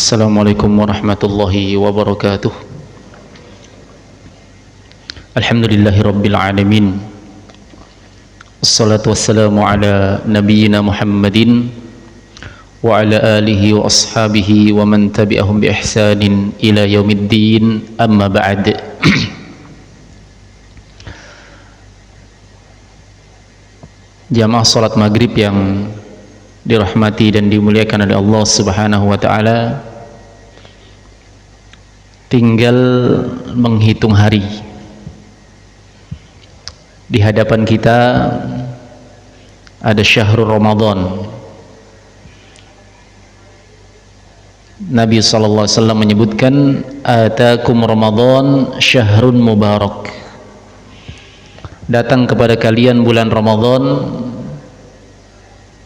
Assalamualaikum warahmatullahi wabarakatuh. Alhamdulillahi rabbil alamin. Assalatu wassalamu ala nabiyyina Muhammadin wa ala alihi wa ashabihi wa man tabi'ahum bi ihsanin ila yaumiddin. Amma ba'd. Jamaah salat maghrib yang dirahmati dan dimuliakan oleh Allah Subhanahu wa ta'ala, tinggal menghitung hari. Di hadapan kita ada syahrul Ramadan. Nabi sallallahu alaihi wasallam menyebutkan, atakum Ramadan syahrun mubarak. Datang kepada kalian bulan Ramadan,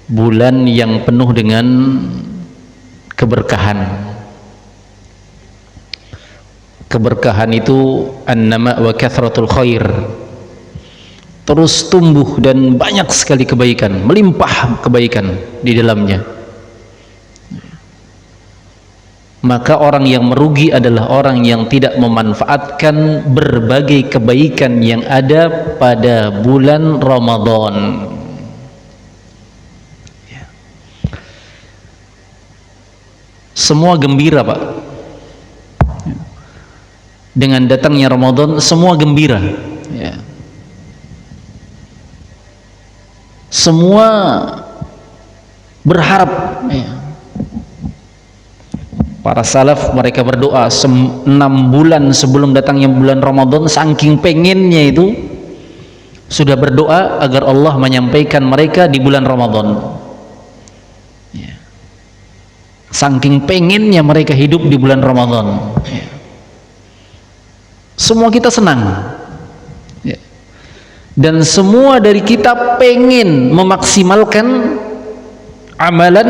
bulan yang penuh dengan keberkahan. Keberkahan itu an-nama wa kathratul khair, terus tumbuh dan banyak sekali kebaikan, melimpah kebaikan di dalamnya. Maka orang yang merugi adalah orang yang tidak memanfaatkan berbagai kebaikan yang ada pada bulan Ramadan. Semua gembira, Pak, dengan datangnya Ramadan. Semua gembira, ya. Semua berharap, ya. Para salaf mereka berdoa 6 bulan sebelum datangnya bulan Ramadan, saking pengennya itu sudah berdoa agar Allah menyampaikan mereka di bulan Ramadan. Saking pengennya mereka hidup di bulan Ramadan. Semua kita senang, dan semua dari kita pengen memaksimalkan amalan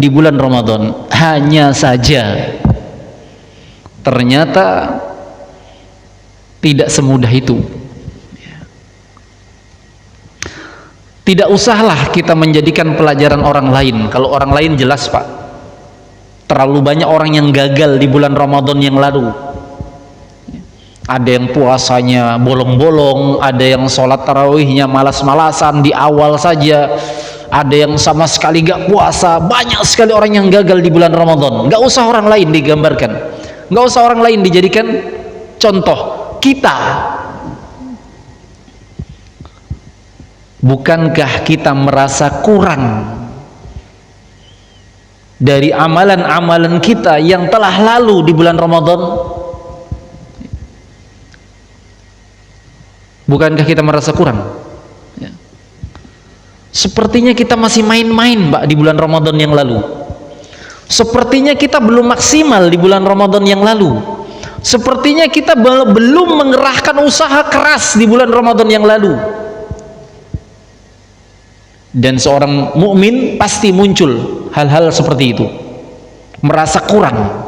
di bulan Ramadan. Hanya saja ternyata tidak semudah itu. Tidak usahlah kita menjadikan pelajaran orang lain. Kalau orang lain jelas, Pak, terlalu banyak orang yang gagal di bulan Ramadan yang lalu. Ada yang puasanya bolong-bolong, ada yang sholat tarawihnya malas-malasan di awal saja, ada yang sama sekali gak puasa. Banyak sekali orang yang gagal di bulan Ramadan. Gak usah orang lain digambarkan, gak usah orang lain dijadikan contoh. Kita, bukankah kita merasa kurang dari amalan-amalan kita yang telah lalu di bulan Ramadan? Bukankah kita merasa kurang? Ya. Sepertinya kita masih main-main, Pak, di bulan Ramadan yang lalu. Sepertinya kita belum maksimal di bulan Ramadan yang lalu. Sepertinya kita belum mengerahkan usaha keras di bulan Ramadan yang lalu. Dan seorang mukmin pasti muncul hal-hal seperti itu, merasa kurang,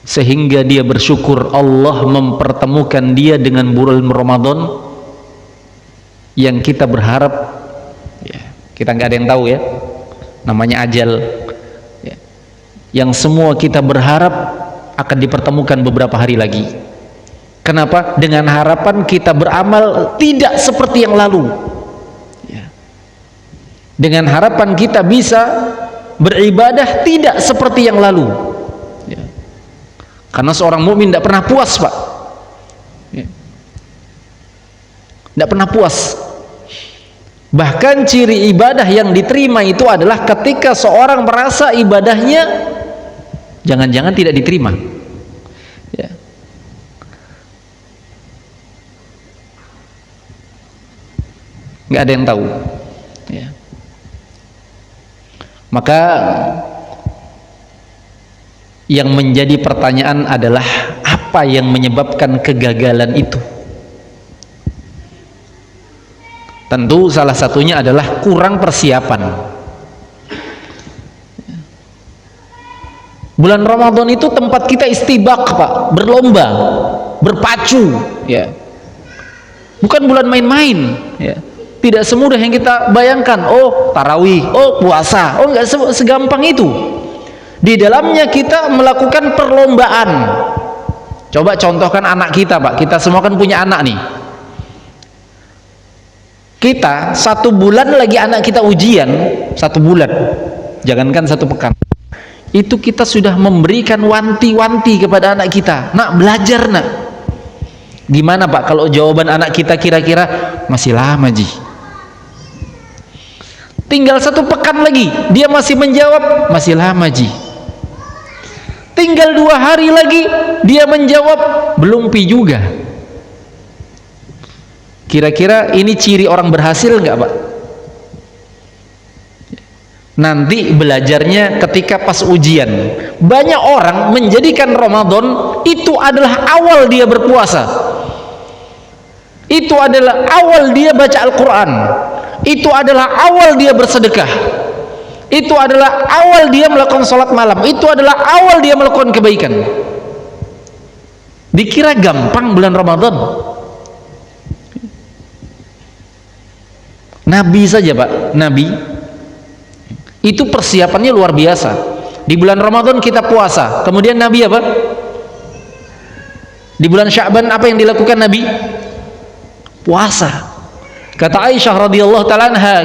sehingga dia bersyukur Allah mempertemukan dia dengan bulan Ramadan yang kita berharap, ya, kita nggak ada yang tahu, ya, namanya ajal, ya, yang semua kita berharap akan dipertemukan beberapa hari lagi. Kenapa? Dengan harapan kita beramal tidak seperti yang lalu, ya. Dengan harapan kita bisa beribadah tidak seperti yang lalu, ya. Karena seorang mukmin tidak pernah puas, Pak, ya. Tidak pernah puas. Bahkan ciri ibadah yang diterima itu adalah ketika seorang merasa ibadahnya jangan-jangan tidak diterima, ya. Nggak ada yang tahu, ya. Maka yang menjadi pertanyaan adalah apa yang menyebabkan kegagalan itu? Tentu salah satunya adalah kurang persiapan. Bulan Ramadan itu tempat kita istibak, Pak, berlomba, berpacu, ya. Bukan bulan main-main, ya. Tidak semudah yang kita bayangkan. Oh, tarawih, oh puasa, oh nggak segampang itu. Di dalamnya kita melakukan perlombaan. Coba contohkan anak kita, Pak. Kita semua kan punya anak nih. Kita 1 bulan lagi anak kita ujian, 1 bulan, jangankan 1 pekan, itu kita sudah memberikan wanti-wanti kepada anak kita. Nak, belajar nak. Gimana Pak kalau jawaban anak kita kira-kira masih lama Ji? Tinggal 1 pekan lagi dia masih menjawab masih lama Ji. Tinggal 2 hari lagi dia menjawab belum pi juga. Kira-kira ini ciri orang berhasil nggak Pak? Nanti belajarnya ketika pas ujian. Banyak orang menjadikan Ramadan itu adalah awal dia berpuasa, itu adalah awal dia baca Al-Quran, itu adalah awal dia bersedekah, itu adalah awal dia melakukan sholat malam, itu adalah awal dia melakukan kebaikan. Dikira gampang bulan Ramadan. Nabi saja Pak, Nabi itu persiapannya luar biasa. Di bulan Ramadan kita puasa, kemudian Nabi apa? Di bulan Sya'ban apa yang dilakukan Nabi? Puasa. Kata Aisyah radhiyallahu ta'ala anha,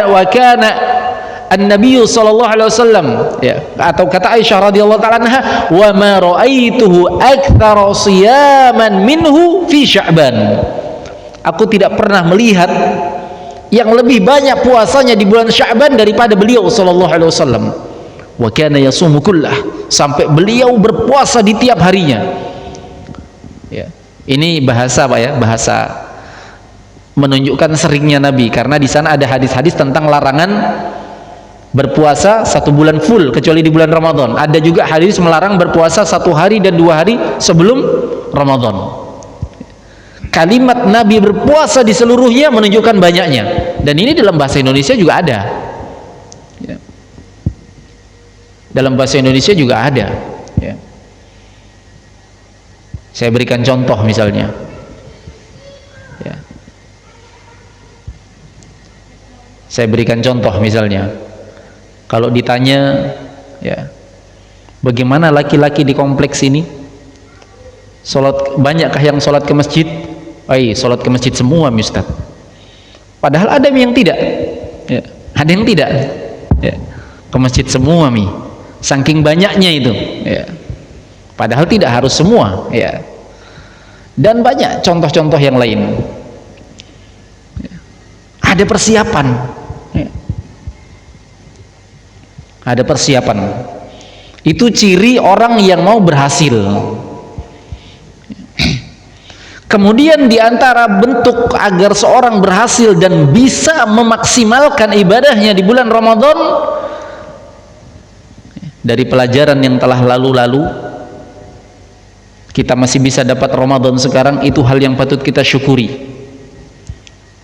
wa kana an-nabiy sallallahu alaihi wasallam, ya, atau kata Aisyah radhiyallahu ta'ala anha, wa ma ra'aituhu aktsara siyaman minhu fi Sya'ban. Aku tidak pernah melihat yang lebih banyak puasanya di bulan Sya'ban daripada beliau sallallahu alaihi wasallam. Wa kana yasumu kullah, sampai beliau berpuasa di tiap harinya. Ya. Ini bahasa Pak ya, bahasa menunjukkan seringnya Nabi, karena di sana ada hadis-hadis tentang larangan berpuasa 1 bulan full kecuali di bulan Ramadan. Ada juga hadis melarang berpuasa 1 hari dan 2 hari sebelum Ramadan. Kalimat Nabi berpuasa di seluruhnya menunjukkan banyaknya, dan ini dalam bahasa Indonesia juga ada ya. Dalam bahasa Indonesia juga ada ya. Saya berikan contoh misalnya ya. Saya berikan contoh misalnya, kalau ditanya ya, bagaimana laki-laki di kompleks ini sholat, banyakkah yang sholat ke masjid? Sholat ke masjid semua Ustaz. Padahal ada yang tidak ya. Ada yang tidak ya. Ke masjid semua saking banyaknya itu ya. Padahal tidak harus semua ya. Dan banyak contoh-contoh yang lain ya. Ada persiapan ya. Ada persiapan. Itu ciri orang yang mau berhasil. Kemudian diantara bentuk agar seorang berhasil dan bisa memaksimalkan ibadahnya di bulan Ramadan, dari pelajaran yang telah lalu-lalu, kita masih bisa dapat Ramadan sekarang, itu hal yang patut kita syukuri.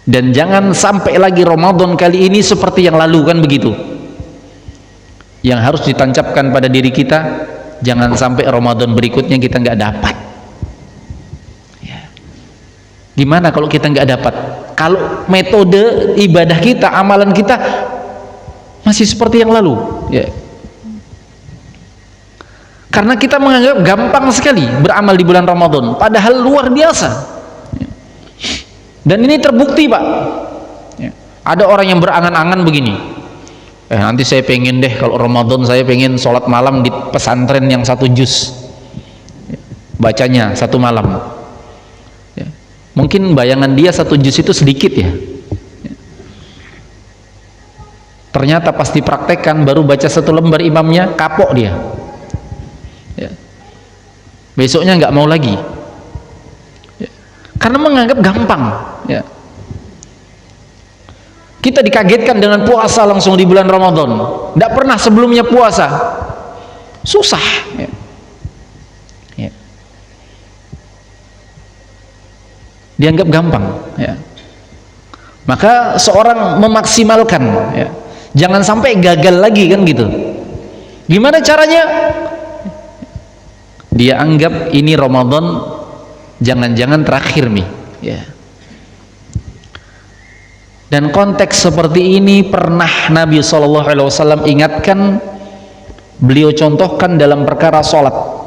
Dan jangan sampai lagi Ramadan kali ini seperti yang lalu, kan begitu. Yang harus ditancapkan pada diri kita, jangan sampai Ramadan berikutnya kita nggak dapat. Gimana kalau kita nggak dapat? Kalau metode ibadah kita, amalan kita masih seperti yang lalu ya. Karena kita menganggap gampang sekali beramal di bulan Ramadan, padahal luar biasa ya. Dan ini terbukti Pak ya. Ada orang yang berangan-angan begini, nanti saya pengen deh kalau Ramadan saya pengen sholat malam di pesantren yang 1 juz ya. Bacanya 1 malam. Mungkin bayangan dia 1 juz itu sedikit ya. Ternyata pas dipraktekkan baru baca 1 lembar imamnya kapok dia ya. Besoknya nggak mau lagi ya. Karena menganggap gampang ya. Kita dikagetkan dengan puasa langsung di bulan Ramadan, nggak pernah sebelumnya puasa, susah ya. Dianggap gampang ya. Maka seorang memaksimalkan ya. Jangan sampai gagal lagi kan gitu. Gimana caranya? Dia anggap ini Ramadan jangan-jangan terakhir ya. Dan konteks seperti ini pernah Nabi SAW ingatkan, beliau contohkan dalam perkara sholat.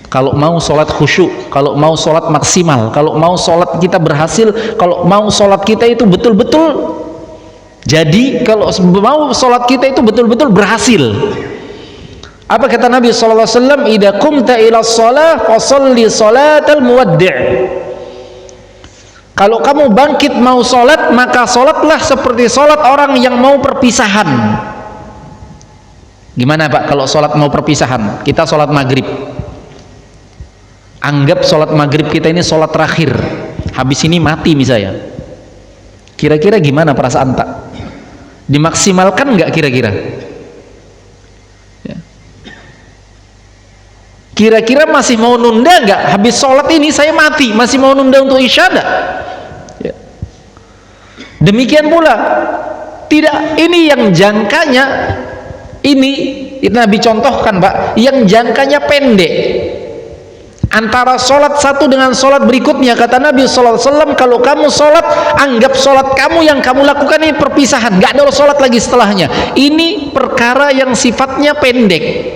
Kalau mau sholat khusyuk, kalau mau sholat maksimal, kalau mau sholat kita berhasil, kalau mau sholat kita itu betul-betul jadi, kalau mau sholat kita itu betul-betul berhasil, apa kata Nabi SAW? Idza qumta ila shalah fasalli salatal muwaddi'. Kalau kamu bangkit mau sholat, maka sholatlah seperti sholat orang yang mau perpisahan. Gimana Pak kalau sholat mau perpisahan? Kita sholat maghrib, anggap sholat maghrib kita ini sholat terakhir, habis ini mati misalnya, kira-kira gimana perasaan tak? Dimaksimalkan nggak kira-kira? Ya. Kira-kira masih mau nunda nggak? Habis sholat ini saya mati, masih mau nunda untuk isya nggak? Ya. Demikian pula tidak, ini yang jangkanya ini Nabi contohkan Pak, yang jangkanya pendek antara sholat satu dengan sholat berikutnya. Kata Nabi SAW, kalau kamu sholat, anggap sholat kamu yang kamu lakukan ini perpisahan, gak ada sholat lagi setelahnya. Ini perkara yang sifatnya pendek.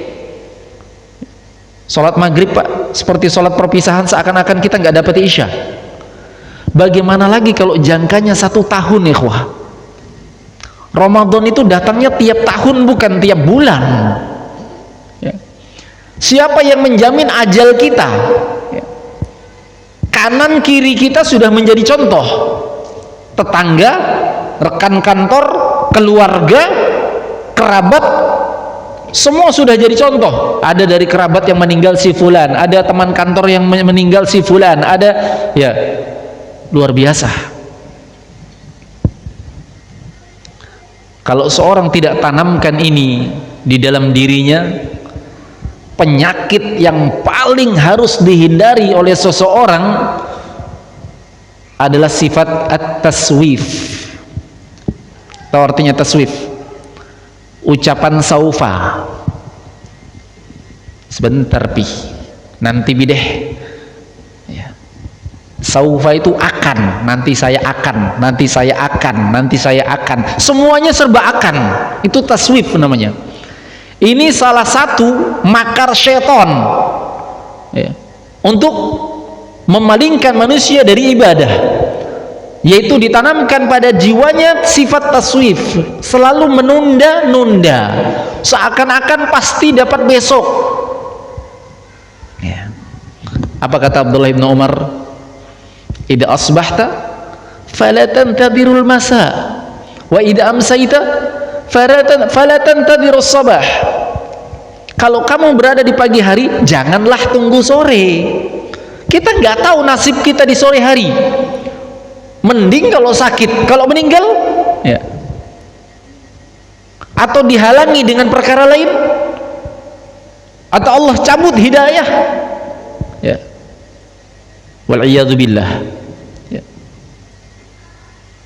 Sholat maghrib Pak seperti sholat perpisahan, seakan-akan kita gak dapat isya. Bagaimana lagi kalau jangkanya 1 tahun ikhwah? Ramadan itu datangnya tiap tahun, bukan tiap bulan. Ya. Siapa yang menjamin ajal kita? Ya. Kanan kiri kita sudah menjadi contoh. Tetangga, rekan kantor, keluarga, kerabat, semua sudah jadi contoh. Ada dari kerabat yang meninggal si fulan, ada teman kantor yang meninggal si fulan, ada, ya, luar biasa. Kalau seorang tidak tanamkan ini di dalam dirinya, penyakit yang paling harus dihindari oleh seseorang adalah sifat at-taswif. Tahu artinya taswif? Ucapan saufa, sebentar pi, nanti bideh. Ya. Saufa itu akan, nanti saya akan, nanti saya akan, nanti saya akan, semuanya serba akan. Itu taswif namanya. Ini salah satu makar syaitan, ya, untuk memalingkan manusia dari ibadah, yaitu ditanamkan pada jiwanya sifat taswif, selalu menunda-nunda, seakan-akan pasti dapat besok. Ya. Apa kata Abdullah bin Umar? Idza asbahta fala tantadirul masa wa idza amsayta fala tantadirus sabah. Kalau kamu berada di pagi hari, janganlah tunggu sore. Kita nggak tahu nasib kita di sore hari. Mending kalau sakit, kalau meninggal, ya, atau dihalangi dengan perkara lain, atau Allah cabut hidayah, ya, wal'iyadzubillah, ya.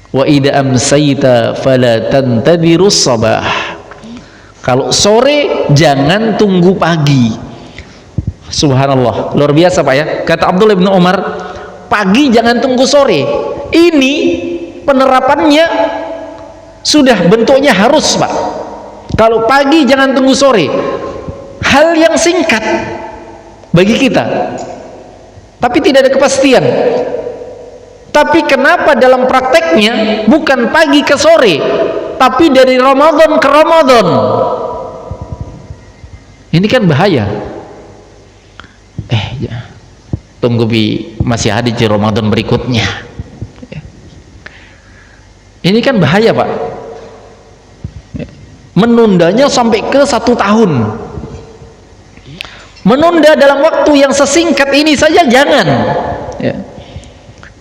Wa idza amsayta fala tantadirus sabah. Kalau sore jangan tunggu pagi. Subhanallah, luar biasa Pak ya. Kata Abdullah bin Umar, pagi jangan tunggu sore. Ini penerapannya sudah bentuknya harus Pak. Kalau pagi jangan tunggu sore. Hal yang singkat bagi kita, tapi tidak ada kepastian. Tapi kenapa dalam prakteknya bukan pagi ke sore, tapi dari Ramadan ke Ramadan? Ini kan bahaya. Ya, tunggu bi, masih ada di Ramadan berikutnya. Ini kan bahaya Pak. Menundanya sampai ke 1 tahun. Menunda dalam waktu yang sesingkat ini saja jangan. Ya.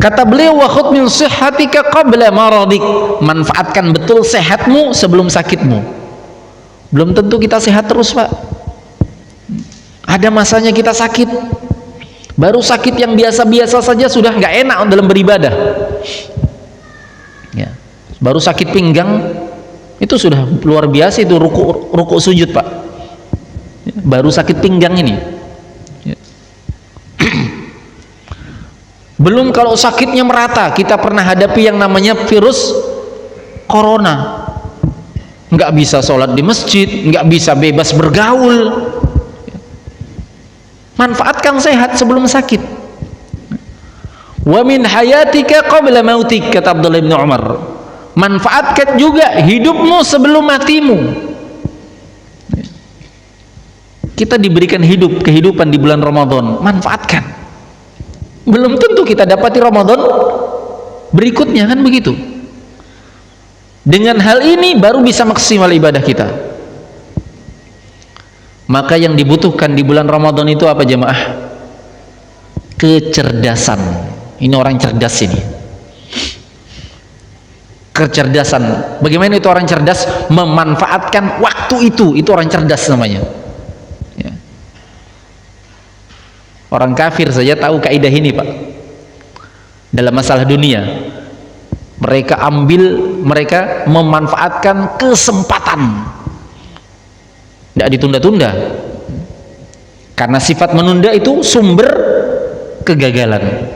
Kata beliau, wa khudh min sihhatika qabla maradik. Manfaatkan betul sehatmu sebelum sakitmu. Belum tentu kita sehat terus Pak. Ada masanya kita sakit. Baru sakit yang biasa-biasa saja sudah nggak enak dalam beribadah. Ya. Baru sakit pinggang itu sudah luar biasa, itu ruku sujud Pak. Ya. Baru sakit pinggang ini. Ya. Belum kalau sakitnya merata. Kita pernah hadapi yang namanya virus corona, nggak bisa sholat di masjid, nggak bisa bebas bergaul. Manfaatkan sehat sebelum sakit. Wa min hayatika qabla mautik, kata Abdullah bin Umar. Manfaatkan juga hidupmu sebelum matimu. Kita diberikan kehidupan di bulan Ramadan, manfaatkan. Belum tentu kita dapati Ramadan berikutnya, kan begitu. Dengan hal ini baru bisa maksimal ibadah kita. Maka yang dibutuhkan di bulan Ramadan itu apa jemaah? Kecerdasan. Ini orang cerdas ini. Kecerdasan. Bagaimana itu orang cerdas? Memanfaatkan waktu itu orang cerdas namanya. Ya. Orang kafir saja tahu kaidah ini, Pak. Dalam masalah dunia, mereka memanfaatkan kesempatan, tidak ditunda-tunda, karena sifat menunda itu sumber kegagalan.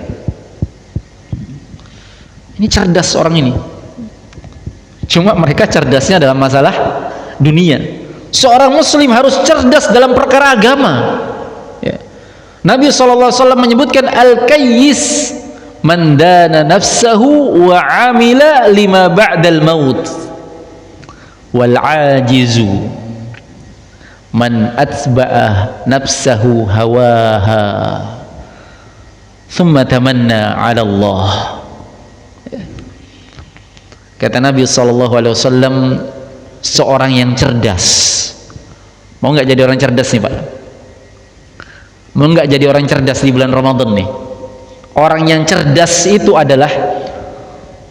Ini cerdas orang ini, cuma mereka cerdasnya dalam masalah dunia. Seorang muslim harus cerdas dalam perkara agama, ya. Nabi SAW menyebutkan al-kayyis man dana nafsahu wa amila lima ba'dal maut, wal ajizu man atba'a nafsahu hawaha thumma tamanna 'ala Allah. Kata Nabi SAW, seorang yang cerdas, mau nggak jadi orang cerdas nih Pak? Mau nggak jadi orang cerdas di bulan Ramadan nih? Orang yang cerdas itu adalah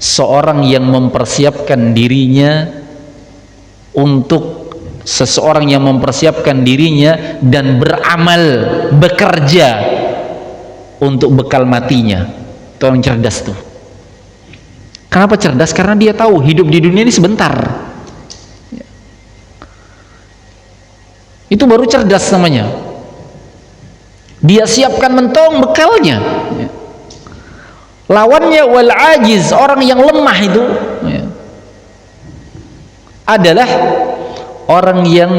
seorang yang mempersiapkan dirinya untuk seseorang yang mempersiapkan dirinya dan beramal, bekerja untuk bekal matinya. Itu orang cerdas tuh. Kenapa cerdas? Karena dia tahu hidup di dunia ini sebentar. Itu baru cerdas namanya. Dia siapkan mentong bekalnya. Lawannya wal ajiz, orang yang lemah itu adalah orang yang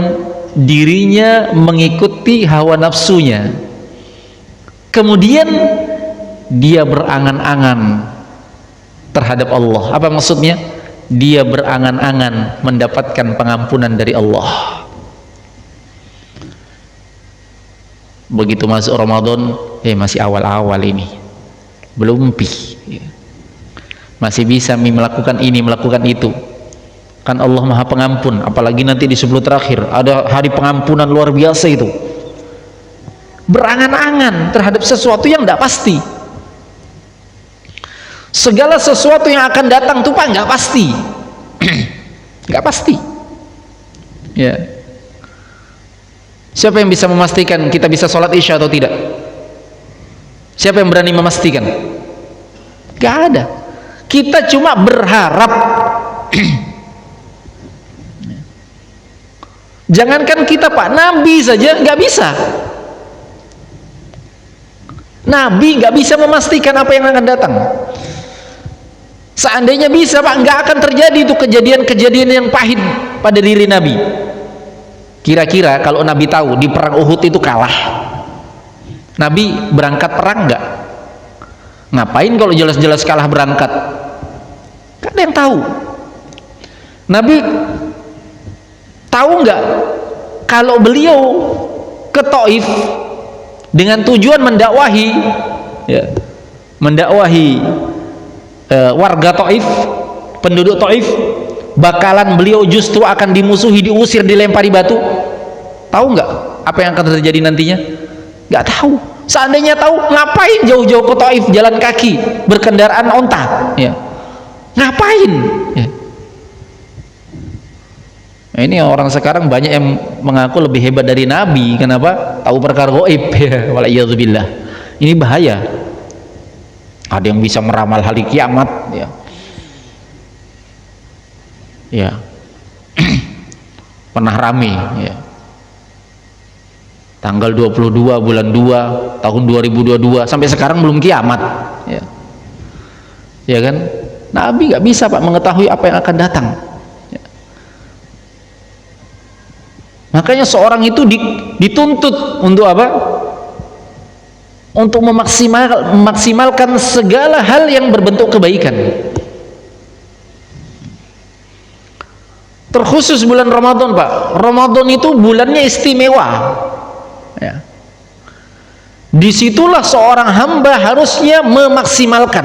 dirinya mengikuti hawa nafsunya, kemudian dia berangan-angan terhadap Allah. Apa maksudnya? Dia berangan-angan mendapatkan pengampunan dari Allah. Begitu masuk Ramadan, masih awal-awal ini, belum masih bisa melakukan ini, melakukan itu. Kan Allah Maha Pengampun, apalagi nanti di 10 terakhir ada hari pengampunan luar biasa itu. Berangan-angan terhadap sesuatu yang tidak pasti. Segala sesuatu yang akan datang tuh Pak nggak pasti. Nggak pasti. Ya. Siapa yang bisa memastikan kita bisa sholat isya atau tidak? Siapa yang berani memastikan? Nggak ada. Kita cuma berharap. Jangankan kita Pak, Nabi saja nggak bisa. Nabi nggak bisa memastikan apa yang akan datang. Seandainya bisa Pak, nggak akan terjadi itu kejadian-kejadian yang pahit pada diri Nabi. Kira-kira kalau Nabi tahu di perang Uhud itu kalah, Nabi berangkat perang nggak? Ngapain kalau jelas-jelas kalah berangkat? Gak ada yang tahu. Nabi tahu nggak kalau beliau ke Taif dengan tujuan mendakwahi, warga Taif, penduduk Taif, bakalan beliau justru akan dimusuhi, diusir, dilempari batu? Tahu nggak apa yang akan terjadi nantinya? Nggak tahu. Seandainya tahu, ngapain jauh-jauh ke Taif jalan kaki, berkendaraan onta? Ngapain? Nah, ini orang sekarang banyak yang mengaku lebih hebat dari Nabi. Kenapa? Tahu perkara gaib. Wala'iyadzubillah. Ini bahaya. Ada yang bisa meramal hari kiamat, pernah rame, tanggal 22 bulan 2 tahun 2022 sampai sekarang belum kiamat, ya kan? Nabi nggak bisa Pak mengetahui apa yang akan datang. Ya. Makanya seorang itu dituntut untuk apa? Untuk memaksimalkan segala hal yang berbentuk kebaikan. Terkhusus bulan Ramadan Pak. Ramadan itu bulannya istimewa. Ya. Disitulah seorang hamba harusnya memaksimalkan.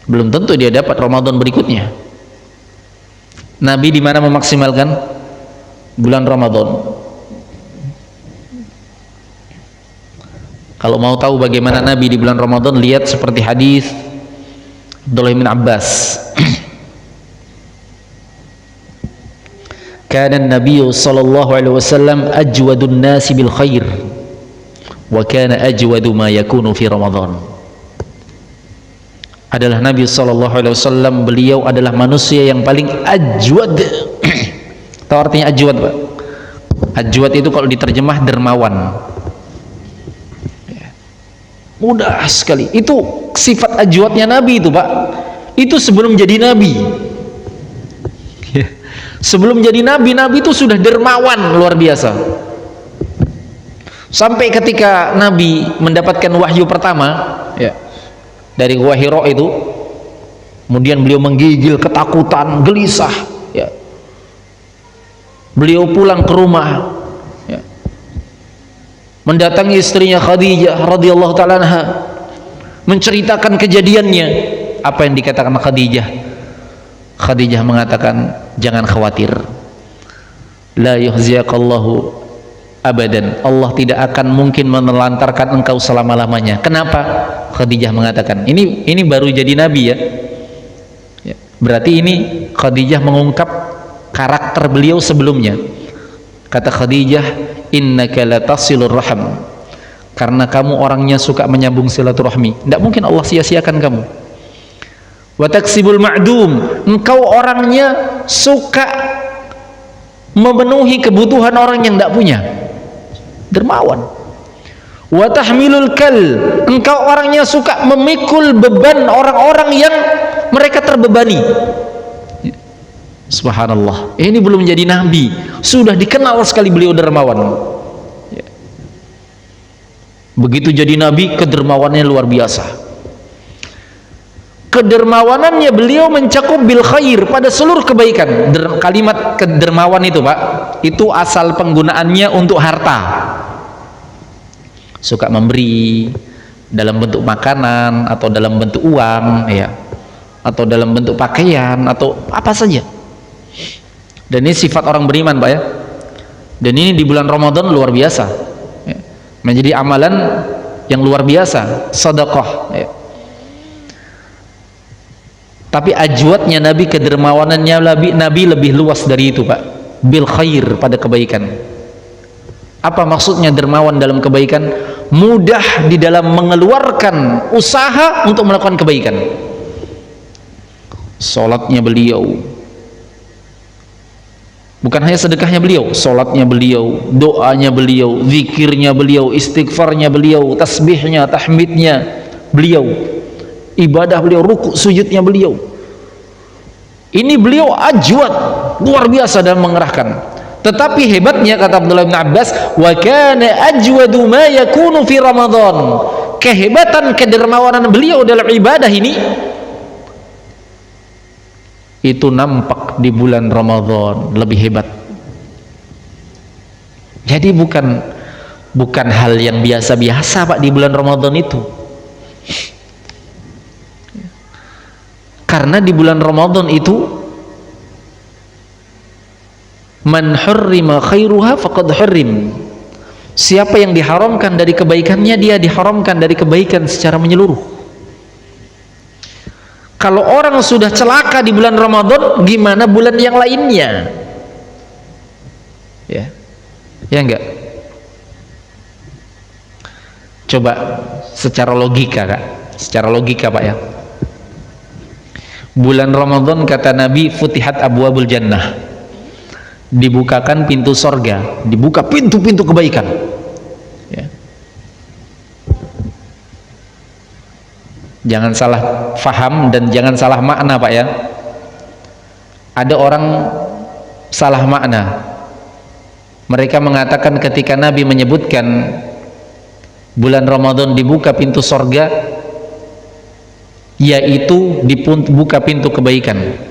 Belum tentu dia dapat Ramadan berikutnya. Nabi di mana memaksimalkan? Bulan Ramadan. Kalau mau tahu bagaimana Nabi di bulan Ramadan, lihat seperti hadis Abdullah bin Abbas. Kana an-nabiy sallallahu alaihi wasallam ajwadun nasi bil khair wa kana ajwadu ma yakunu fi Ramadan. Adalah Nabi sallallahu alaihi wasallam, beliau adalah manusia yang paling ajwad. Tahu artinya ajwad, Pak? Ajwad itu kalau diterjemah dermawan. Mudah sekali. Itu sifat ajwadnya Nabi itu, Pak. Itu sebelum jadi Nabi. Sebelum jadi Nabi, Nabi itu sudah dermawan luar biasa. Sampai ketika Nabi mendapatkan wahyu pertama, ya, dari Gua Hira itu, kemudian beliau menggigil ketakutan, gelisah, ya. Beliau pulang ke rumah, ya, mendatangi istrinya Khadijah radhiyallahu ta'ala anha, menceritakan kejadiannya. Apa yang dikatakan Khadijah? Khadijah mengatakan, jangan khawatir, la yuhziyakallahu abadan, Allah tidak akan mungkin menelantarkan engkau selama-lamanya. Kenapa? Khadijah mengatakan, ini baru jadi Nabi, ya. Berarti ini Khadijah mengungkap karakter beliau sebelumnya. Kata Khadijah, innaka latasilur raham, karena kamu orangnya suka menyambung silaturahmi, tidak mungkin Allah sia-siakan kamu. Wa taksibul ma'dum, engkau orangnya suka memenuhi kebutuhan orang yang tidak punya, dermawan. Wa tahmilul kal, engkau orangnya suka memikul beban orang-orang yang mereka terbebani. Subhanallah, ini belum menjadi Nabi, sudah dikenal sekali beliau dermawan. Begitu jadi Nabi, kedermawannya luar biasa. Kedermawanannya beliau mencakup bil khair, pada seluruh kebaikan. Kalimat kedermawan itu, Pak, itu asal penggunaannya untuk harta. Suka memberi dalam bentuk makanan atau dalam bentuk uang, ya, atau dalam bentuk pakaian atau apa saja. Dan ini sifat orang beriman, Pak, ya. Dan ini di bulan Ramadan luar biasa, ya, menjadi amalan yang luar biasa, sedekah, ya. Tapi ajwadnya Nabi, kedermawanannya Nabi lebih luas dari itu, Pak. Bil khair, pada kebaikan. Apa maksudnya dermawan dalam kebaikan? Mudah di dalam mengeluarkan usaha untuk melakukan kebaikan. Salatnya beliau, bukan hanya sedekahnya beliau, salatnya beliau, doanya beliau, zikirnya beliau, istighfarnya beliau, tasbihnya, tahmidnya beliau, ibadah beliau, ruku sujudnya beliau. Ini beliau ajwad, luar biasa dalam mengerahkan. Tetapi hebatnya, kata Abdullah bin Abbas, wa kana ajwadu ma yakunu fi Ramadan. Kehebatan kedermawanan beliau dalam ibadah ini itu nampak di bulan Ramadan, lebih hebat. Jadi bukan hal yang biasa-biasa, Pak, di bulan Ramadan itu. Karena di bulan Ramadan itu, man hurrima khairuha faqad hurrim, siapa yang diharamkan dari kebaikannya, dia diharamkan dari kebaikan secara menyeluruh. Kalau orang sudah celaka di bulan Ramadan, gimana bulan yang lainnya? Ya, ya enggak? Coba secara logika, Kak, secara logika, Pak, ya. Bulan Ramadan, kata Nabi, futihat abwabul jannah, dibukakan pintu sorga, dibuka pintu-pintu kebaikan, ya. Jangan salah faham dan jangan salah makna Pak ya. Ada orang salah makna. Mereka mengatakan ketika Nabi menyebutkan bulan Ramadan dibuka pintu sorga, yaitu dibuka pintu kebaikan.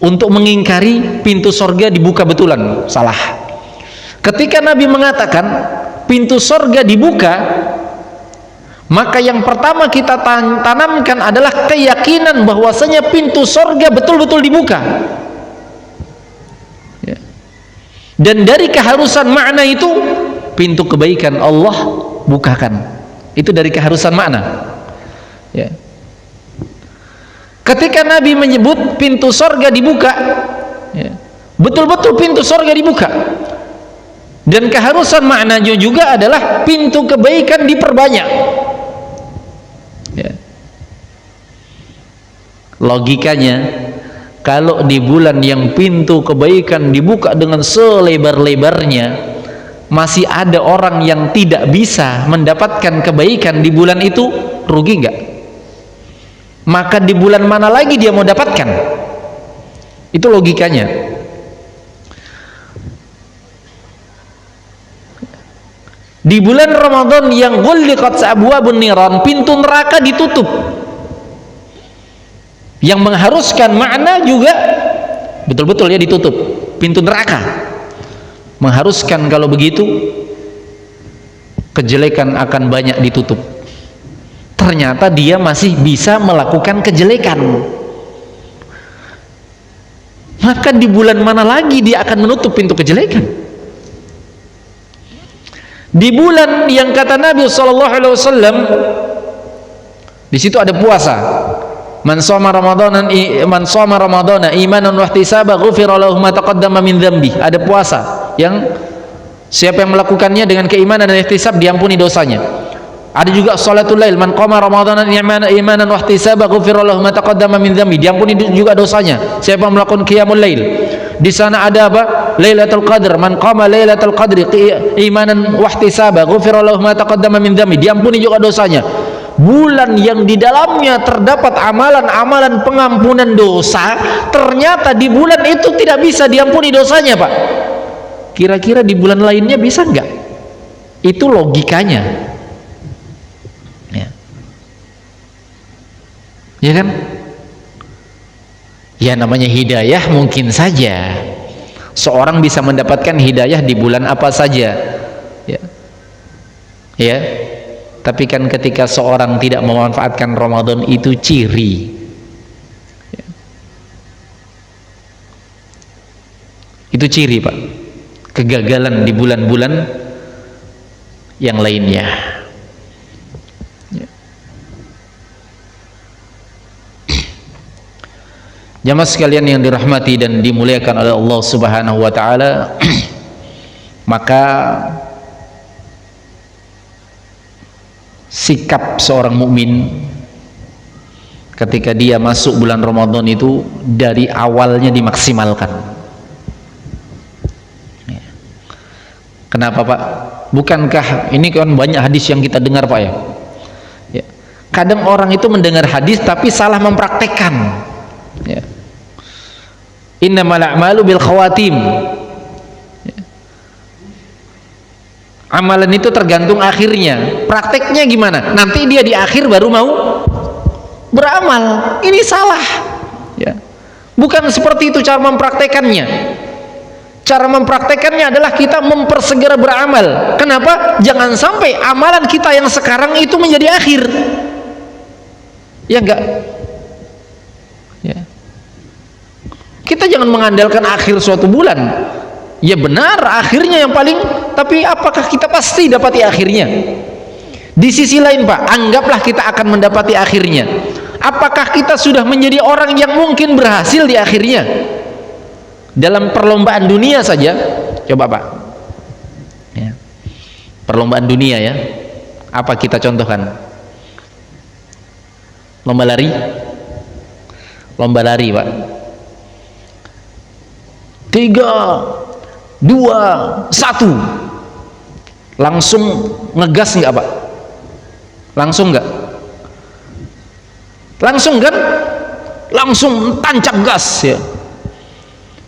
Untuk mengingkari pintu sorga dibuka betulan, salah. Ketika Nabi mengatakan pintu sorga dibuka, maka yang pertama kita tanamkan adalah keyakinan bahwasanya pintu sorga betul-betul dibuka. Ya. Dan dari keharusan makna itu, pintu kebaikan Allah bukakan. Itu dari keharusan makna. Ya. Ketika Nabi menyebut pintu sorga dibuka, ya, betul-betul pintu sorga dibuka. Dan keharusan maknanya juga adalah pintu kebaikan diperbanyak. Ya. Logikanya, kalau di bulan yang pintu kebaikan dibuka dengan selebar-lebarnya, masih ada orang yang tidak bisa mendapatkan kebaikan di bulan itu, rugi enggak? Maka di bulan mana lagi dia mau dapatkan? Itu logikanya. Di bulan Ramadan yang ghulliqat abwabun niran, pintu neraka ditutup. Yang mengharuskan makna juga betul-betul ya ditutup. Pintu neraka mengharuskan kalau begitu kejelekan akan banyak ditutup. Ternyata dia masih bisa melakukan kejelekan. Maka di bulan mana lagi dia akan menutup pintu kejelekan? Di bulan yang kata Nabi SAW, di situ ada puasa. Man shoma Ramadanan imanan wa ihtisaba ghufira lahu ma taqaddama min dzambi. Ada puasa yang siapa yang melakukannya dengan keimanan dan ihtisab diampuni dosanya. Ada juga sholatul lail, man qama Ramadanan imanan wa ihtisaba ghufira lahu ma taqaddama min dzambi. Diampuni juga dosanya. Siapa yang melakukan qiyamul lail. Di sana ada apa? Lailatul Qadar, man qama Lailatul Qadri imanan wa ihtisaba ghufira lahu ma taqaddama min dzambi. Diampuni juga dosanya. Bulan yang di dalamnya terdapat amalan-amalan pengampunan dosa, ternyata di bulan itu tidak bisa diampuni dosanya, Pak. Kira-kira di bulan lainnya bisa enggak? Itu logikanya. Ya. Ya kan? Ya namanya hidayah, mungkin saja seorang bisa mendapatkan hidayah di bulan apa saja, ya. Ya. Tapi kan ketika seorang tidak memanfaatkan Ramadan itu ciri, ya. Itu ciri, Pak, kegagalan di bulan-bulan yang lainnya. Jamaah sekalian yang dirahmati dan dimuliakan oleh Allah Subhanahu wa taala, maka sikap seorang mukmin ketika dia masuk bulan Ramadan itu dari awalnya dimaksimalkan. Kenapa, Pak? Bukankah ini kan banyak hadis yang kita dengar, Pak, ya? Ya. Kadang orang itu mendengar hadis tapi salah mempraktekkan. Ya. Innamal a'malu bil khawatim. Ya. Amalan itu tergantung akhirnya. Prakteknya gimana? Nanti dia di akhir baru mau beramal. Ini salah. Ya. Bukan seperti itu cara mempraktekannya. Cara mempraktekannya adalah kita mempersegera beramal. Kenapa? Jangan sampai amalan kita yang sekarang itu menjadi akhir. Ya enggak? Ya. Kita jangan mengandalkan akhir suatu bulan. Ya benar, akhirnya yang paling, tapi apakah kita pasti dapati akhirnya? Di sisi lain, Pak, anggaplah kita akan mendapati akhirnya. Apakah kita sudah menjadi orang yang mungkin berhasil di akhirnya? Dalam perlombaan dunia saja, coba, Pak, ya. Perlombaan dunia, ya, apa kita contohkan? Lomba lari, Pak. 3, 2, 1, langsung ngegas nggak, Pak? Langsung nggak? langsung kan, langsung tancap gas ya.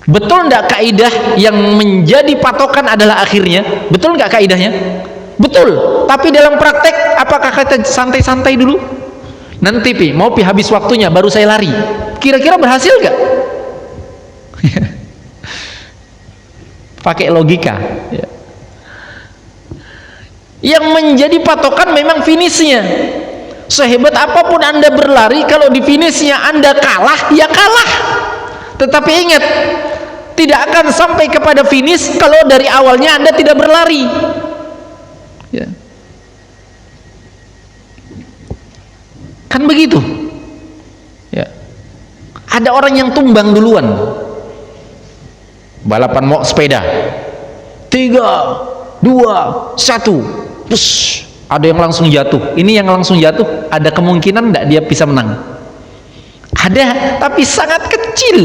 Betul enggak kaidah yang menjadi patokan adalah akhirnya? Betul enggak kaidahnya? Betul. Tapi dalam praktek apakah kita santai-santai dulu? Nanti mau habis waktunya baru saya lari. Kira-kira berhasil enggak? Pakai logika ya. Yang menjadi patokan memang finishnya. Sehebat apapun Anda berlari, kalau di finishnya Anda kalah, ya kalah. Tetapi ingat, tidak akan sampai kepada finish kalau dari awalnya Anda tidak berlari ya. Kan begitu ya. Ada orang yang tumbang duluan, balapan mau sepeda, 3, 2, 1, terus ada yang langsung jatuh. Ini yang langsung jatuh, ada kemungkinan enggak dia bisa menang? Ada, tapi sangat kecil,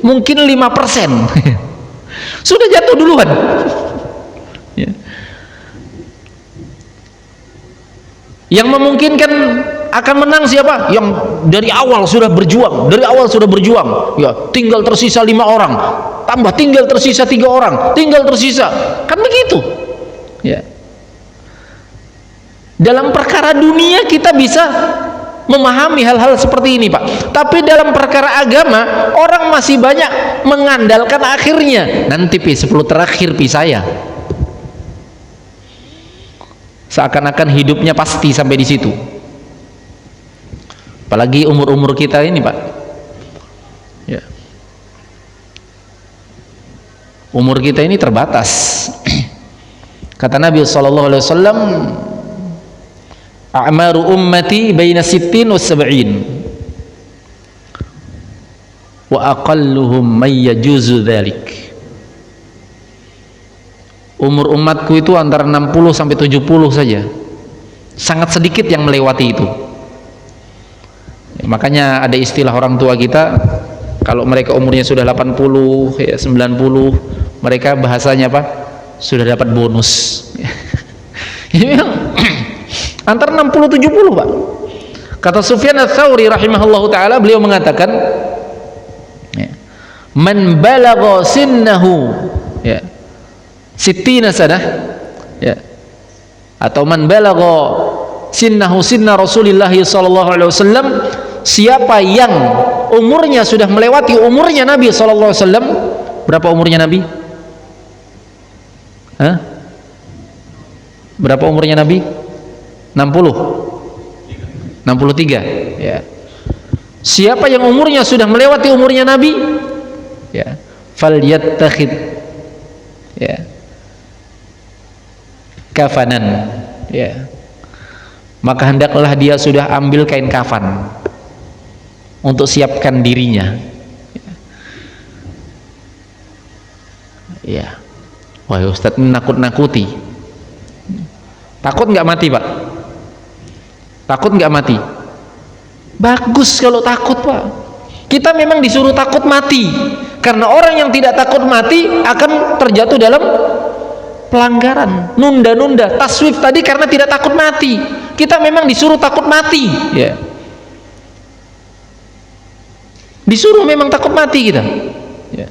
mungkin 5%. Sudah jatuh duluan ya. Yang memungkinkan akan menang siapa? Yang dari awal sudah berjuang, ya, tinggal tersisa 5 orang, tambah tinggal tersisa 3 orang, tinggal tersisa, kan begitu ya. Dalam perkara dunia kita bisa memahami hal-hal seperti ini, Pak. Tapi dalam perkara agama, orang masih banyak mengandalkan akhirnya. Nanti 10 terakhir saya. Seakan-akan hidupnya pasti sampai di situ. Apalagi umur-umur kita ini, Pak. Ya. Umur kita ini terbatas. Kata Nabi sallallahu alaihi wasallam, a'maru ummati baina 60 wa 70 wa aqalluhum may yajuzu dzalik. Umur umatku itu antara 60 sampai 70 saja, sangat sedikit yang melewati itu ya. Makanya ada istilah orang tua kita, kalau mereka umurnya sudah 80 ya 90, mereka bahasanya apa? Sudah dapat bonus. Ini memang antara 60-70, Pak. Kata Sufyan Ats-Tsauri rahimahullahu taala, beliau mengatakan ya, man balagha sinnahu ya 60 sanah ya, atau man balagha sinnahu sinna Rasulillah sallallahu alaihi wasallam, siapa yang umurnya sudah melewati umurnya Nabi sallallahu alaihi wasallam. Berapa umurnya Nabi? Hah? Berapa umurnya Nabi? 63 ya. Siapa yang umurnya sudah melewati umurnya Nabi ya, falyattakhid ya kafanan ya, maka hendaklah dia sudah ambil kain kafan untuk siapkan dirinya ya. Wah Ustadz, nakut-nakuti. Takut nggak mati, Pak? Takut nggak mati? Bagus kalau takut, Pak. Kita memang disuruh takut mati, karena orang yang tidak takut mati akan terjatuh dalam pelanggaran, nunda-nunda. Taswif tadi karena tidak takut mati. Kita memang disuruh takut mati ya. Disuruh memang takut mati kita ya.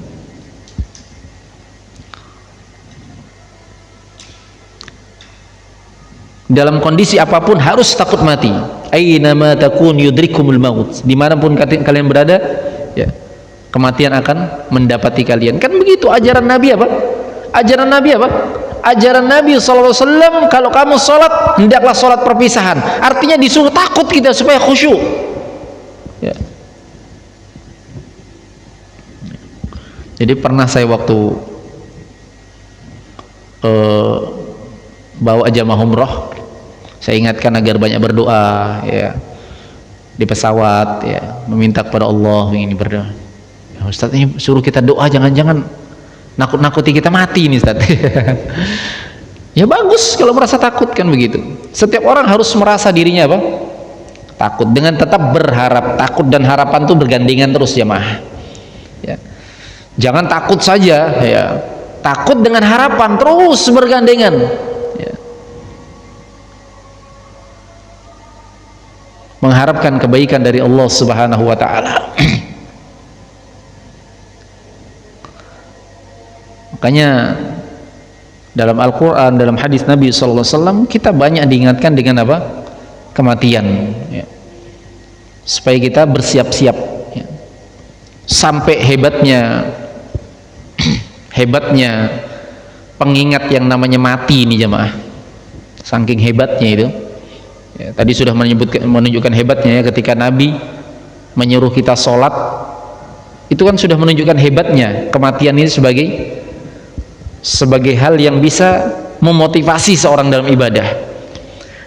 Dalam kondisi apapun harus takut mati. Aynama takun yudrikumul maut. Dimanapun kalian berada ya, kematian akan mendapati kalian. Kan begitu ajaran Nabi apa? Ajaran Nabi apa? Ajaran Nabi SAW, kalau kamu sholat hendaklah sholat perpisahan. Artinya disuruh takut kita supaya khusyuk ya. Jadi pernah saya waktu bawa jamaah umroh, saya ingatkan agar banyak berdoa ya di pesawat ya, meminta kepada Allah ini berdoa. Ya, Ustaz ini suruh kita doa, jangan-jangan nakut-nakuti kita mati ini Ustaz. Ya bagus kalau merasa takut kan begitu. Setiap orang harus merasa dirinya apa? Takut, dengan tetap berharap. Takut dan harapan itu bergandengan terus jamaah. Ya. Jangan takut saja ya. Takut dengan harapan terus bergandengan. mengharapkan kebaikan dari Allah Subhanahu wa taala. Makanya dalam Al-Qur'an, dalam hadis Nabi sallallahu alaihi wasallam, kita banyak diingatkan dengan apa? Kematian, ya. Supaya kita bersiap-siap, ya. Sampai hebatnya pengingat yang namanya mati ini jamaah, saking hebatnya itu, ya, tadi sudah menunjukkan hebatnya, ya, ketika Nabi menyuruh kita sholat, itu kan sudah menunjukkan hebatnya kematian ini sebagai hal yang bisa memotivasi seorang dalam ibadah.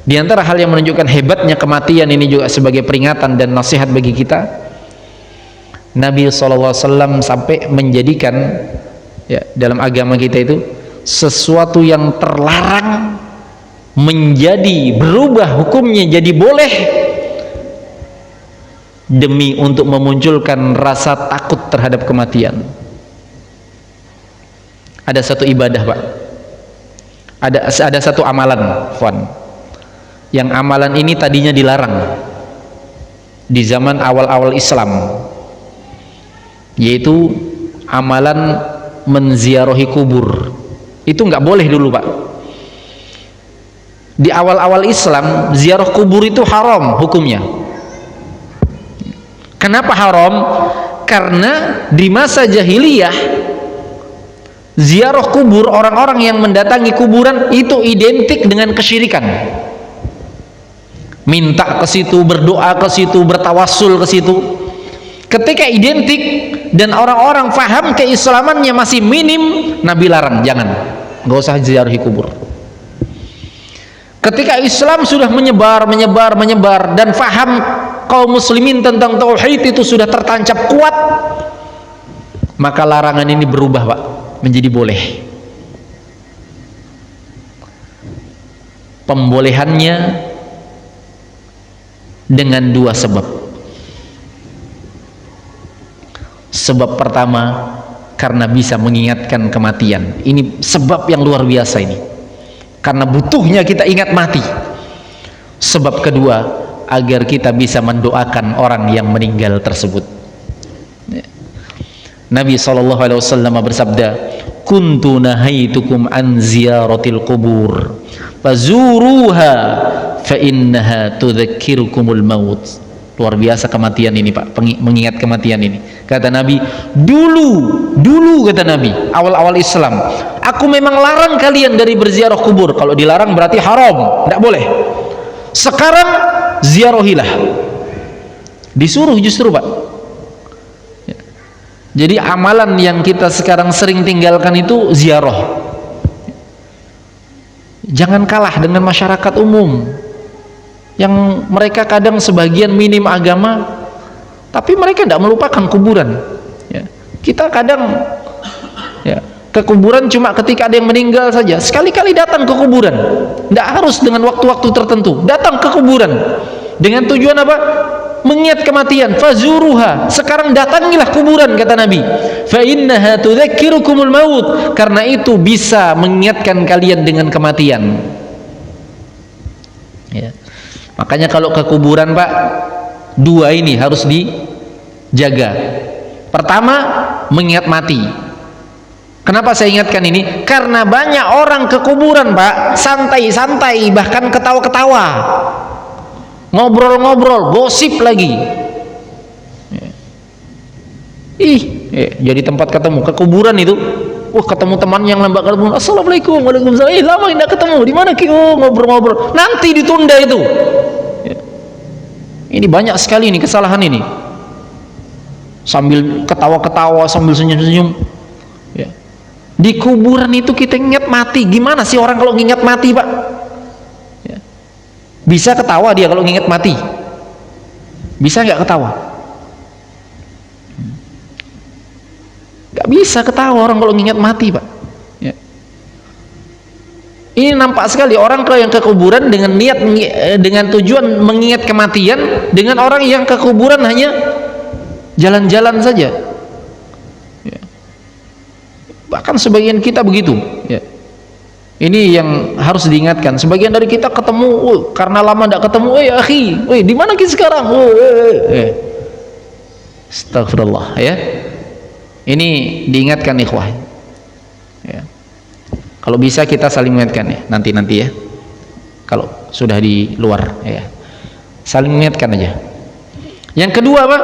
Di antara hal yang menunjukkan hebatnya kematian ini juga sebagai peringatan dan nasihat bagi kita, Nabi SAW sampai menjadikan, ya, dalam agama kita itu sesuatu yang terlarang menjadi berubah hukumnya jadi boleh, demi untuk memunculkan rasa takut terhadap kematian. Ada satu ibadah, Pak, ada satu amalan, yang amalan ini tadinya dilarang di zaman awal-awal Islam, yaitu amalan menziarahi kubur. Itu nggak boleh dulu, Pak. Di awal-awal Islam, ziarah kubur itu haram hukumnya. Kenapa haram? Karena di masa jahiliyah, ziarah kubur, orang-orang yang mendatangi kuburan itu identik dengan kesyirikan. Minta ke situ, berdoa ke situ, bertawassul ke situ. Ketika identik dan orang-orang faham keislamannya masih minim, Nabi larang, jangan, nggak usah ziarahi kubur. Ketika Islam sudah menyebar dan faham kaum muslimin tentang tauhid itu sudah tertancap kuat, maka larangan ini berubah, Pak, menjadi boleh. Pembolehannya dengan dua sebab. Sebab pertama, karena bisa mengingatkan kematian. Ini sebab yang luar biasa ini, karena butuhnya kita ingat mati. Sebab kedua, agar kita bisa mendoakan orang yang meninggal tersebut. Nabi SAW bersabda, kuntu nahaitukum an ziyaratil kubur fazuruha fa innaha tudzakirukumul maut. Luar biasa kematian ini, Pak, mengingat kematian ini. Kata Nabi, dulu kata Nabi, awal-awal Islam, aku memang larang kalian dari berziarah kubur. Kalau dilarang berarti haram, tidak boleh. Sekarang ziarahilah, disuruh justru, Pak. Jadi amalan yang kita sekarang sering tinggalkan itu ziarah. Jangan kalah dengan masyarakat umum yang mereka kadang sebagian minim agama, tapi mereka tidak melupakan kuburan, ya. Kita kadang, ya, ke kuburan cuma ketika ada yang meninggal saja. Sekali-kali datang ke kuburan, tidak harus dengan waktu-waktu tertentu. Datang ke kuburan dengan tujuan apa? Mengingat kematian. Fazuruha, sekarang datangilah kuburan, kata Nabi, fa innaha tudzakirukumul maut, karena itu bisa mengingatkan kalian dengan kematian, ya. Makanya kalau ke kuburan, Pak, dua ini harus dijaga. Pertama, mengingat mati. Kenapa saya ingatkan ini? Karena banyak orang ke kuburan, Pak, santai-santai, bahkan ketawa-ketawa, ngobrol-ngobrol, gosip lagi. Jadi tempat ketemu ke kuburan itu. Ketemu teman yang lambat ketemu, assalamualaikum, waalaikumsalam. Lama tidak ketemu, di mana ngobrol-ngobrol, nanti ditunda itu. Ini banyak sekali ini kesalahan ini. Sambil ketawa-ketawa, sambil senyum-senyum, ya. Di kuburan itu kita ingat mati. Gimana sih orang kalau ingat mati, Pak? Ya. Bisa ketawa dia kalau ingat mati? Bisa nggak ketawa? Nggak bisa ketawa orang kalau ingat mati, Pak, ya. Ini nampak sekali orang yang ke kuburan dengan niat, dengan tujuan mengingat kematian, dengan orang yang ke kuburan hanya jalan-jalan saja, ya. Bahkan sebagian kita begitu, ya. Ini yang harus diingatkan. Sebagian dari kita ketemu, karena lama tidak ketemu, ya akhi, di mana kita sekarang? Astagfirullah ya. Ini diingatkan ikhwah. Ya. Kalau bisa kita saling mengingatkan ya, nanti ya. Kalau sudah di luar ya, saling mengingatkan aja. Yang kedua apa?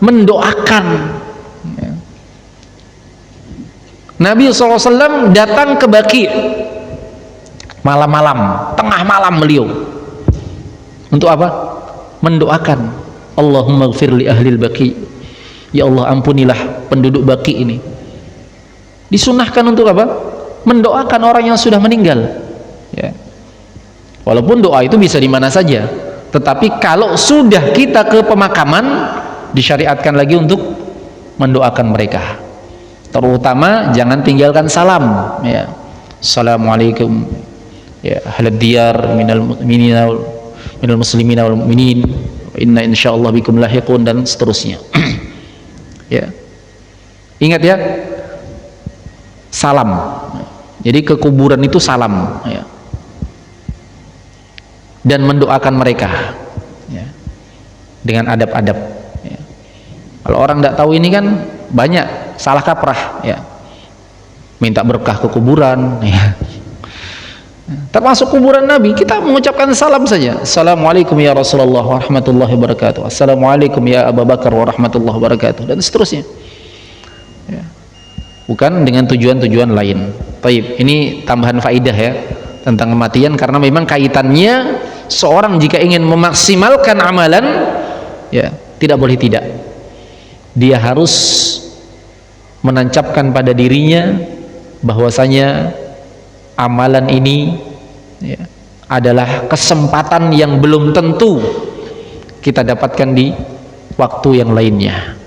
Mendoakan. Ya. Nabi SAW datang ke Baqi malam-malam, tengah malam beliau. Untuk apa? Mendoakan. Allahumma gfir li ahlil Baqi. Ya Allah, ampunilah penduduk Baqi ini. Disunahkan untuk apa? Mendoakan orang yang sudah meninggal. Ya. Walaupun doa itu bisa di mana saja, tetapi kalau sudah kita ke pemakaman, disyariatkan lagi untuk mendoakan mereka. Terutama jangan tinggalkan salam ya. Assalamualaikum ya ahlad diyar minal muslimina wal mu'minin inna insyaallah bikum lahiqun dan seterusnya. Ya. Ingat ya, salam. Jadi ke kuburan itu salam ya. Dan mendoakan mereka ya. Dengan adab-adab ya. Kalau orang tidak tahu ini kan banyak salah kaprah ya, minta berkah ke kuburan ya. Termasuk kuburan Nabi, kita mengucapkan salam saja. Assalamualaikum ya Rasulullah warahmatullahi wabarakatuh, assalamualaikum ya Abu Bakar warahmatullahi wabarakatuh, dan seterusnya ya. Bukan dengan tujuan-tujuan lain. Baik, ini tambahan faidah ya tentang kematian, karena memang kaitannya seorang jika ingin memaksimalkan amalan ya, tidak boleh tidak, dia harus menancapkan pada dirinya bahwasanya amalan ini ya, adalah kesempatan yang belum tentu kita dapatkan di waktu yang lainnya.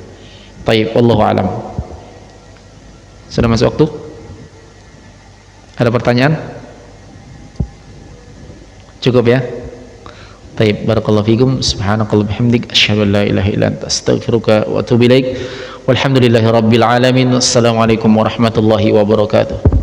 Baik, wallahu alam. Sudah masuk waktu? Ada pertanyaan? Cukup ya? Baik, barakallahu fikum. Subhanakallah bihamdik, asyhadu an la ilaha illa anta, astaghfiruka wa atubu ilaik. Walhamdulillahi rabbil alamin. Assalamualaikum warahmatullahi wabarakatuh.